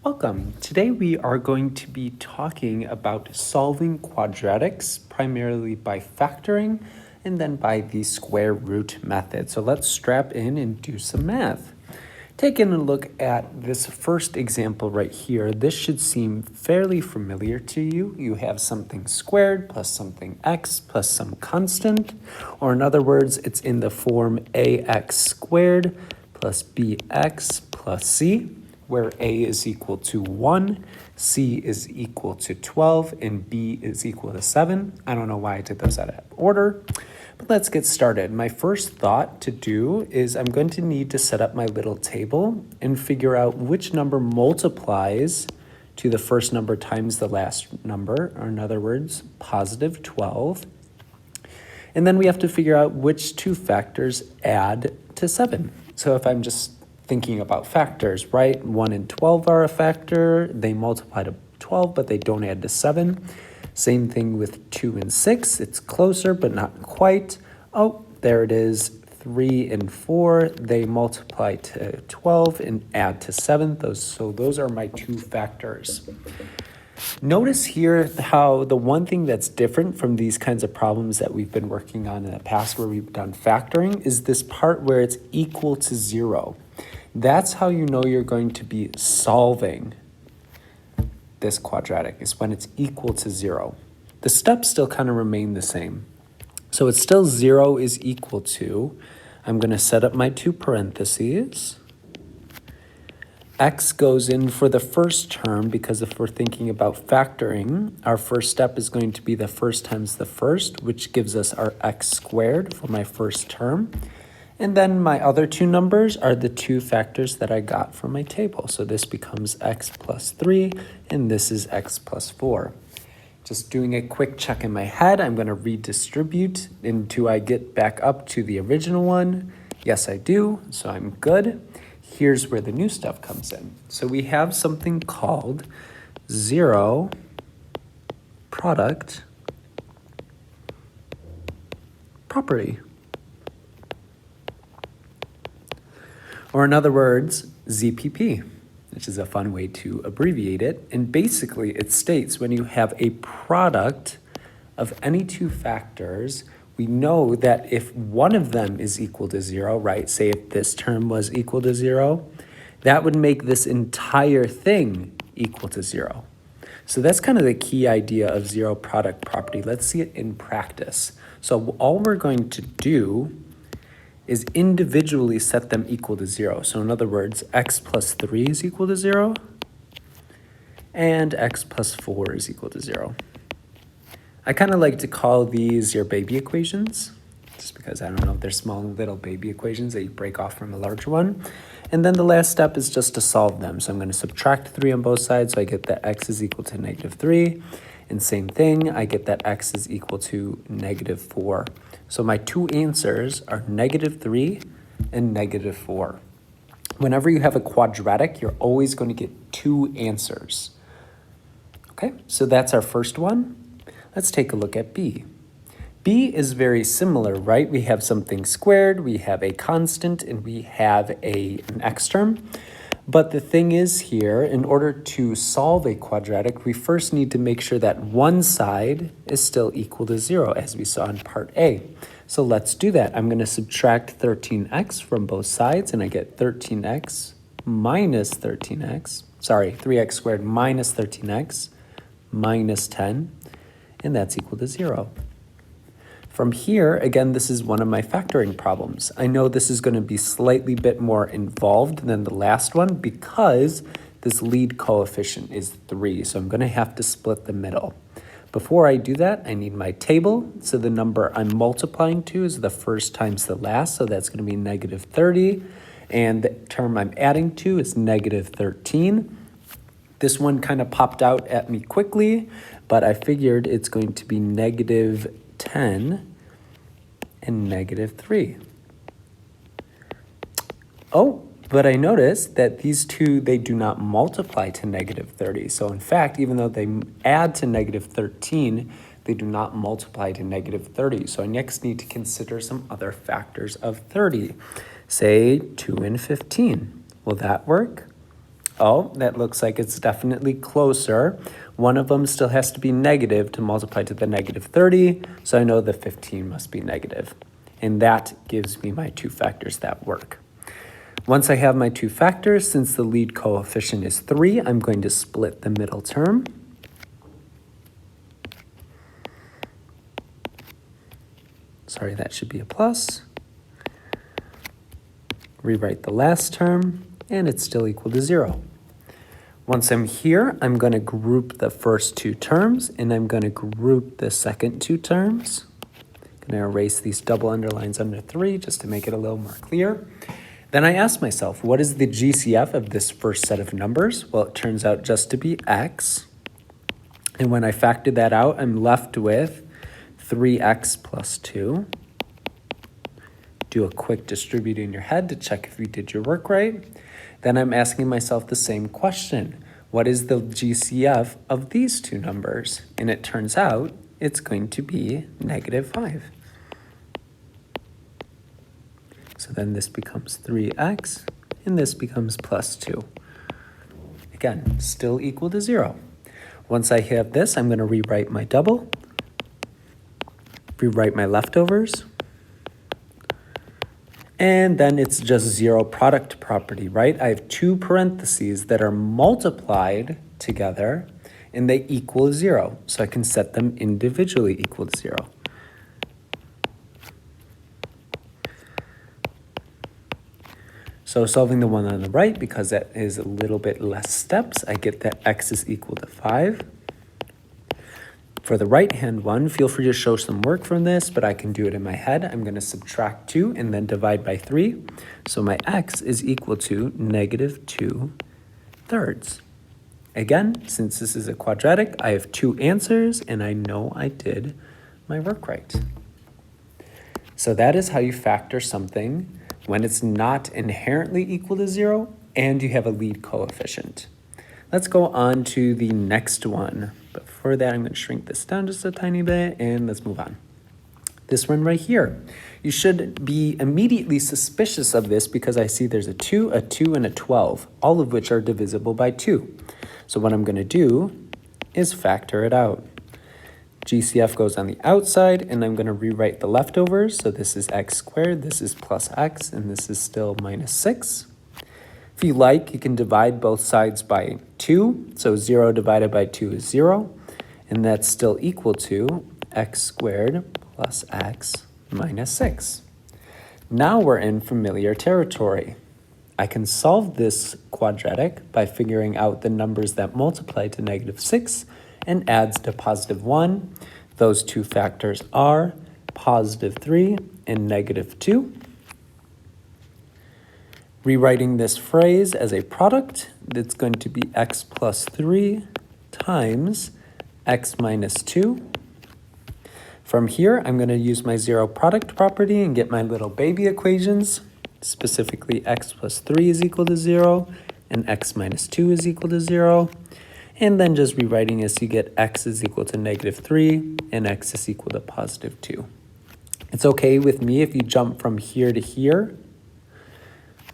Welcome. Today we are going to be talking about solving quadratics, primarily by factoring and then by the square root method. So let's strap in and do some math. Taking a look at this first example right here, this should seem fairly familiar to you. You have something squared plus something x plus some constant, or in other words, it's in the form ax squared plus bx plus c, where a is equal to 1, c is equal to 12, and b is equal to 7. I don't know why I did those out of order, but let's get started. My first thought to do is I'm going to need to set up my little table and figure out which number multiplies to the first number times the last number, or in other words, positive 12. And then we have to figure out which two factors add to 7. So if I'm just thinking about factors, right? 1 and 12 are a factor. They multiply to 12, but they don't add to 7. Same thing with 2 and 6. It's closer, but not quite. Oh, there it is. 3 and 4, they multiply to 12 and add to 7. Those are my two factors. Notice here how the one thing that's different from these kinds of problems that we've been working on in the past where we've done factoring is this part where it's equal to 0. That's how you know you're going to be solving this quadratic, is when it's equal to 0. The steps still kind of remain the same. So it's still 0 is equal to, I'm going to set up my two parentheses. X goes in for the first term because if we're thinking about factoring, our first step is going to be the first times the first, which gives us our x squared for my first term. And then my other two numbers are the two factors that I got from my table. So this becomes x plus 3, and this is x plus 4. Just doing a quick check in my head, I'm going to redistribute until I get back up to the original one. Yes, I do, so I'm good. Here's where the new stuff comes in. So we have something called zero product property. Or in other words, ZPP, which is a fun way to abbreviate it. And basically it states when you have a product of any two factors, we know that if one of them is equal to 0, right? Say if this term was equal to 0, that would make this entire thing equal to 0. So that's kind of the key idea of zero product property. Let's see it in practice. So all we're going to do is individually set them equal to 0. So in other words, x plus 3 is equal to 0, and x plus 4 is equal to 0. I kind of like to call these your baby equations, just because, I don't know, they're small little baby equations that you break off from a larger one. And then the last step is just to solve them. So I'm going to subtract 3 on both sides, so I get that x is equal to -3. And same thing, I get that x is equal to -4. So my two answers are -3 and -4. Whenever you have a quadratic, you're always going to get two answers. Okay, so that's our first one. Let's take a look at B. B is very similar, right? We have something squared, we have a constant, and we have an x term. But the thing is here, in order to solve a quadratic, we first need to make sure that one side is still equal to 0, as we saw in part A. So let's do that. I'm going to subtract 13x from both sides, and I get 13x minus 13x. Sorry, 3x squared minus 13x minus 10, and that's equal to 0. From here, again, this is one of my factoring problems. I know this is going to be slightly bit more involved than the last one because this lead coefficient is 3, so I'm going to have to split the middle. Before I do that, I need my table. So the number I'm multiplying to is the first times the last, so that's going to be -30. And the term I'm adding to is -13. This one kind of popped out at me quickly, but I figured it's going to be -10 and -3. Oh, but I noticed that these two, they do not multiply to -30. So in fact, even though they add to -13, they do not multiply to -30. So I next need to consider some other factors of 30. Say 2 and 15. Will that work? Oh, that looks like it's definitely closer. One of them still has to be negative to multiply to the negative 30, so I know the 15 must be negative. And that gives me my two factors that work. Once I have my two factors, since the lead coefficient is 3, I'm going to split the middle term. Sorry, that should be a plus. Rewrite the last term, and it's still equal to 0. Once I'm here, I'm going to group the first two terms, and I'm going to group the second two terms. I'm going to erase these double underlines under 3 just to make it a little more clear. Then I ask myself, what is the GCF of this first set of numbers? Well, it turns out just to be x. And when I factor that out, I'm left with 3x plus 2. Do a quick distribute in your head to check if you did your work right. Then I'm asking myself the same question. What is the GCF of these two numbers? And it turns out it's going to be negative 5. So then this becomes 3x, and this becomes plus 2. Again, still equal to 0. Once I have this, I'm going to rewrite my double, rewrite my leftovers, and then it's just 0 product property, right? I have two parentheses that are multiplied together, and they equal 0. So I can set them individually equal to 0. So solving the one on the right, because that is a little bit less steps, I get that x is equal to 5. For the right-hand one, feel free to show some work from this, but I can do it in my head. I'm going to subtract 2 and then divide by 3. So my x is equal to negative 2/3. Again, since this is a quadratic, I have two answers, and I know I did my work right. So that is how you factor something when it's not inherently equal to 0 and you have a lead coefficient. Let's go on to the next one. But for that, I'm going to shrink this down just a tiny bit, and let's move on. This one right here. You should be immediately suspicious of this because I see there's a 2, and a 12, all of which are divisible by 2. So what I'm going to do is factor it out. GCF goes on the outside, and I'm going to rewrite the leftovers. So this is x squared, this is plus x, and this is still minus 6. If you like, you can divide both sides by 2. So 0 divided by 2 is 0. And that's still equal to x squared plus x minus 6. Now we're in familiar territory. I can solve this quadratic by figuring out the numbers that multiply to negative 6 and adds to positive 1. Those two factors are positive 3 and negative 2. Rewriting this phrase as a product, it's going to be x plus 3 times x minus 2. From here, I'm going to use my 0 product property and get my little baby equations. Specifically, x plus 3 is equal to 0 and x minus 2 is equal to 0. And then just rewriting as you get x is equal to negative 3 and x is equal to positive 2. It's okay with me if you jump from here to here.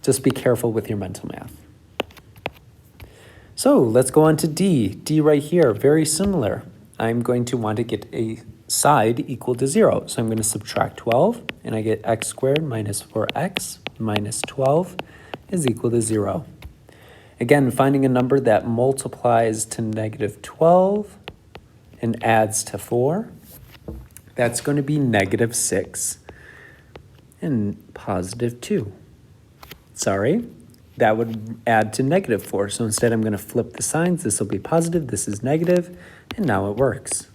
Just be careful with your mental math. So let's go on to D. D right here, very similar. I'm going to want to get a side equal to 0. So I'm going to subtract 12, and I get x squared minus 4x minus 12 is equal to 0. Again, finding a number that multiplies to negative 12 and adds to 4, that's going to be negative 6 and positive 2. Sorry, that would add to negative 4. So instead I'm going to flip the signs. This will be positive, this is negative, and now it works.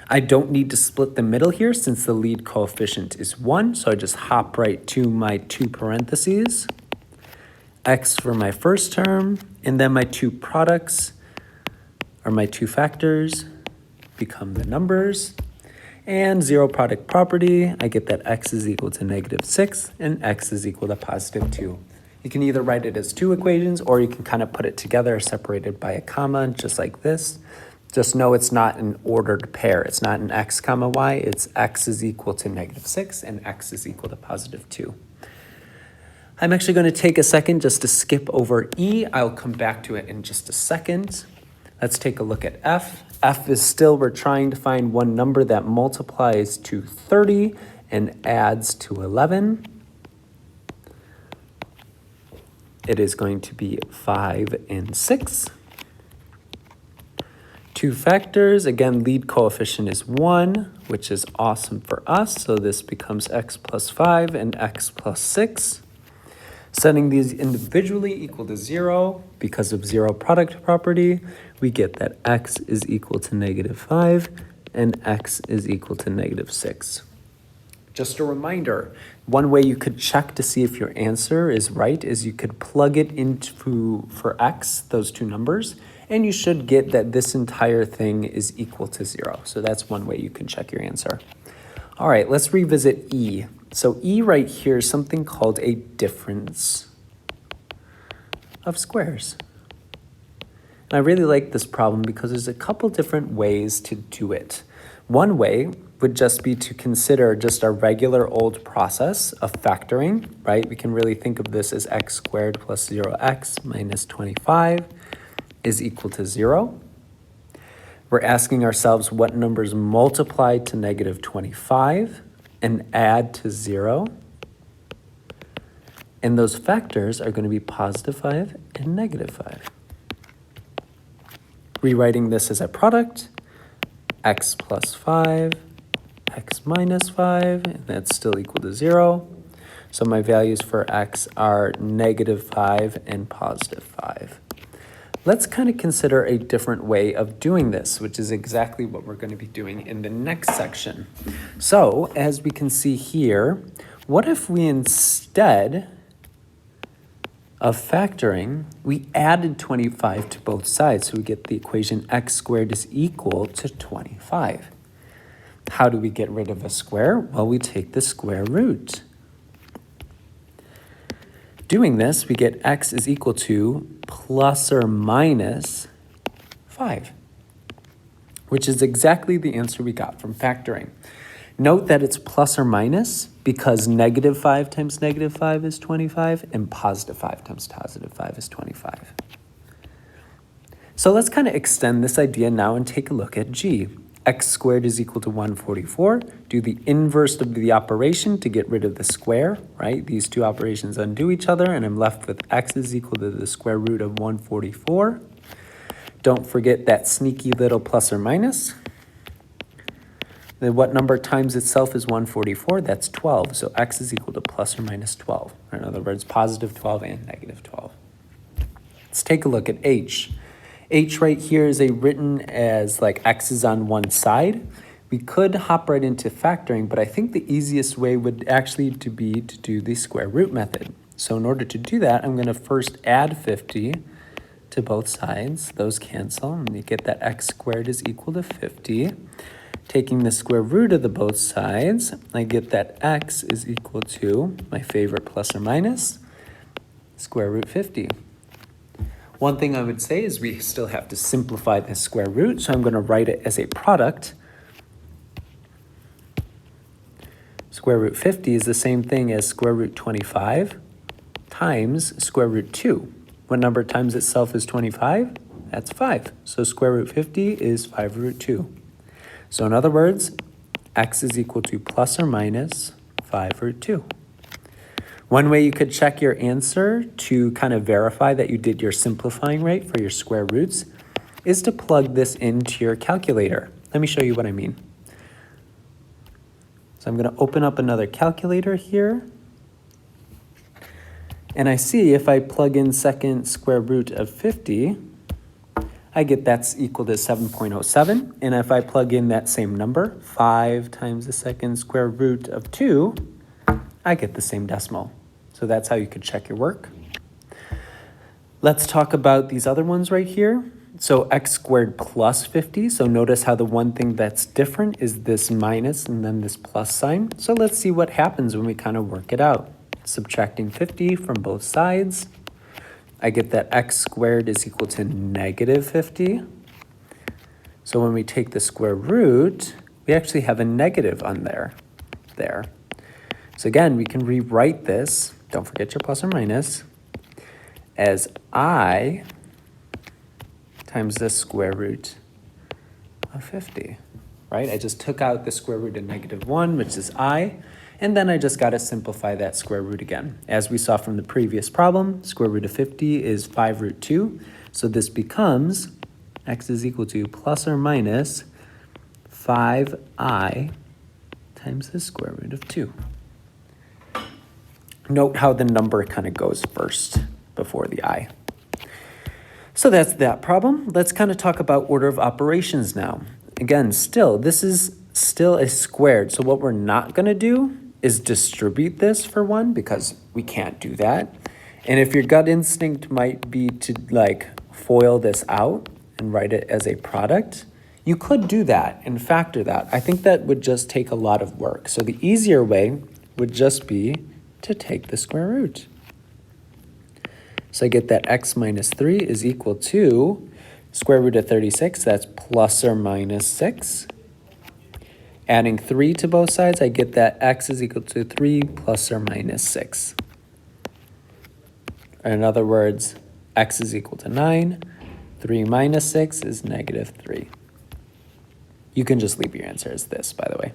I don't need to split the middle here since the lead coefficient is 1, so I just hop right to my two parentheses. X for my first term, and then my two products, or my two factors, become the numbers. And 0 product property, I get that x is equal to negative 6 and x is equal to positive 2. You can either write it as two equations or you can kind of put it together separated by a comma, just like this. Just know it's not an ordered pair. It's not an x comma y. It's x is equal to negative 6 and x is equal to positive 2. I'm actually going to take a second just to skip over E. I'll come back to it in just a second. Let's take a look at F. F is still, we're trying to find one number that multiplies to 30 and adds to 11. It is going to be 5 and 6. Two factors, again, lead coefficient is 1, which is awesome for us. So this becomes x plus 5 and x plus 6. Setting these individually equal to 0, because of zero product property, we get that x is equal to -5 and x is equal to -6. Just a reminder, one way you could check to see if your answer is right is you could plug it into, for x, those two numbers, and you should get that this entire thing is equal to 0. So that's one way you can check your answer. All right, let's revisit E. So E right here is something called a difference of squares. And I really like this problem because there's a couple different ways to do it. One way would just be to consider just our regular old process of factoring, right? We can really think of this as x squared plus 0x minus 25 is equal to 0. We're asking ourselves what numbers multiply to -25 and add to 0. And those factors are going to be +5 and -5. Rewriting this as a product, x plus 5, x minus 5, and that's still equal to 0. So my values for x are -5 and +5. Let's kind of consider a different way of doing this, which is exactly what we're going to be doing in the next section. So, as we can see here, what if we instead of factoring, we added 25 to both sides, so we get the equation x squared is equal to 25. How do we get rid of a square? Well, we take the square root. Doing this, we get x is equal to plus or minus 5, which is exactly the answer we got from factoring. Note that it's plus or minus because -5 times -5 is 25 and +5 times +5 is 25. So let's kind of extend this idea now and take a look at G. X squared is equal to 144. Do the inverse of the operation to get rid of the square, right? These two operations undo each other, and I'm left with x is equal to the square root of 144. Don't forget that sneaky little plus or minus. Then what number times itself is 144? That's 12. So x is equal to plus or minus 12. In other words, +12 and -12. Let's take a look at H. H right here is written as like x is on one side. We could hop right into factoring, but I think the easiest way would actually be to do the square root method. So in order to do that, I'm going to first add 50 to both sides. Those cancel, and you get that x squared is equal to 50. Taking the square root of the both sides, I get that x is equal to, my favorite plus or minus, square root 50. One thing I would say is we still have to simplify the square root, so I'm going to write it as a product. Square root 50 is the same thing as square root 25 times square root 2. What number times itself is 25? That's 5. So square root 50 is 5 root 2. So in other words, x is equal to plus or minus 5 root 2. One way you could check your answer to kind of verify that you did your simplifying right for your square roots is to plug this into your calculator. Let me show you what I mean. So I'm going to open up another calculator here. And I see if I plug in second square root of 50, I get that's equal to 7.07. And if I plug in that same number, 5 times the second square root of 2, I get the same decimal. So that's how you could check your work. Let's talk about these other ones right here. So x squared plus 50. So notice how the one thing that's different is this minus and then this plus sign. So let's see what happens when we kind of work it out. Subtracting 50 from both sides, I get that x squared is equal to -50. So when we take the square root, we actually have a negative on there. So again, we can rewrite this don't forget your plus or minus, as I times the square root of 50, right? I just took out the square root of -1, which is I, and then I just got to simplify that square root again. As we saw from the previous problem, square root of 50 is 5 root 2, so this becomes x is equal to plus or minus 5I times the square root of 2. Note how the number kind of goes first before the I. So that's that problem. Let's kind of talk about order of operations now. Again, this is still a squared. So what we're not going to do is distribute this for 1 because we can't do that. And if your gut instinct might be to like FOIL this out and write it as a product, you could do that and factor that. I think that would just take a lot of work. So the easier way would just be to take the square root. So I get that x minus 3 is equal to square root of 36, that's plus or minus 6. Adding 3 to both sides, I get that x is equal to 3 plus or minus 6. In other words, x is equal to 9. 3 minus 6 is -3. You can just leave your answer as this, by the way.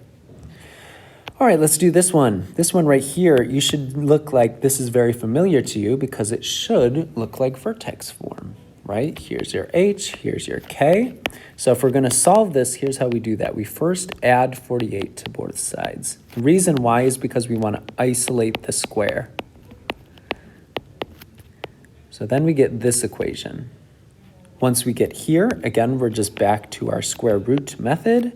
All right, let's do this one. This one right here, you should look like this is very familiar to you because it should look like vertex form, right? Here's your h, here's your k. So if we're going to solve this, here's how we do that. We first add 48 to both sides. The reason why is because we want to isolate the square. So then we get this equation. Once we get here, again, we're just back to our square root method.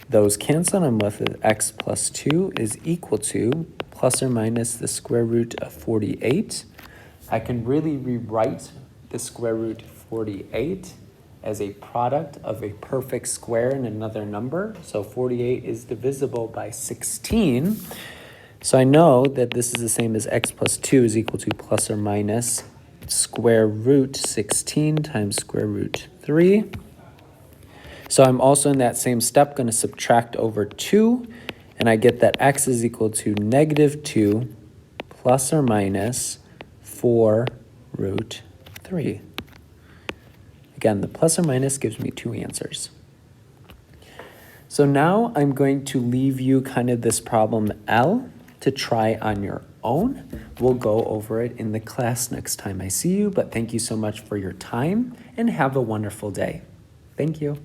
Those cancel, and I'm left with x plus 2 is equal to plus or minus the square root of 48. I can really rewrite the square root 48 as a product of a perfect square and another number. So 48 is divisible by 16. So I know that this is the same as x plus 2 is equal to plus or minus square root 16 times square root 3. So I'm also in that same step going to subtract over 2, and I get that x is equal to -2 plus or minus 4 root 3. Again, the plus or minus gives me 2 answers. So now I'm going to leave you kind of this problem L to try on your own. We'll go over it in the class next time I see you, but thank you so much for your time and have a wonderful day. Thank you.